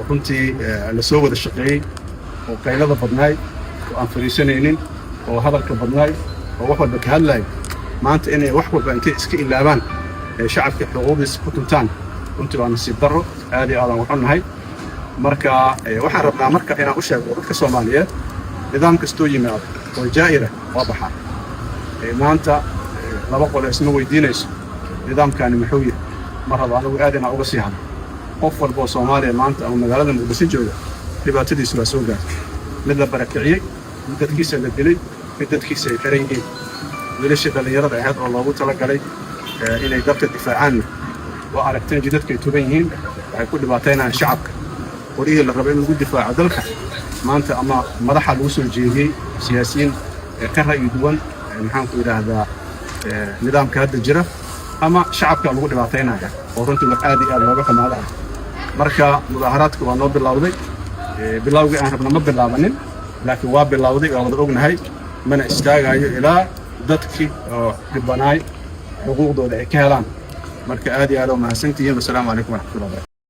runtii la soo wada shaqeeyey oo qaylada badnaay oo aan fariisanaynin oo hadalka badnaay oo wax walba ka hadlaay maanta inay wax walba intay iska ilaabaan shacabka xuquuqdiisa ku tuntaan runtii waa nasiib darro aad iyo aad aan waxu nahay marka waxaan rabnaa marka inaan u sheego dadka Soomaaliyeed nidaam kastoo yimaado oo jaa'ira waa baxaa maanta laba qolo isma weydiinayso nidaamkani muxuu yahay mar raba anigu aad inaan uga sii hadlo qof walba oo Soomaaliya maanta ama magaalada Muqdisho jooga dhibaatadiisu waa soo gaartay mid la barakiciyey mid dadkiisa la dilay mid dadkiisa ay xiran yihiin wiilasha dhalinyarada ahayd oo loogu talagalay inay dalka difaacaan oo aragteen jidadka ay tuban yihiin waxay ku dhibaataynayaan shacabka qorihii la rabay in lagu difaaco dalka maanta ama madaxa lagu soo jeediyey siyaasiyiin ka ra'yi duwan maxaan ku yiraahdaa nidaamka hadda jira ama shacabka lagu dhibaataynaya oo runtii wax aad iyo aad looga xumaado marka mudaharaadku waa noo bilowday bilowgii aan rabna ma bilaabanin laakiin waa bilowday oo wada ognahay mana istaagayo ilaa dadkii oo dhibanaay xuquuqdooda ay ka helaan marka aad iyo aad u mahadsantihiin. Assalaamu calaykum waraxmatullaahi.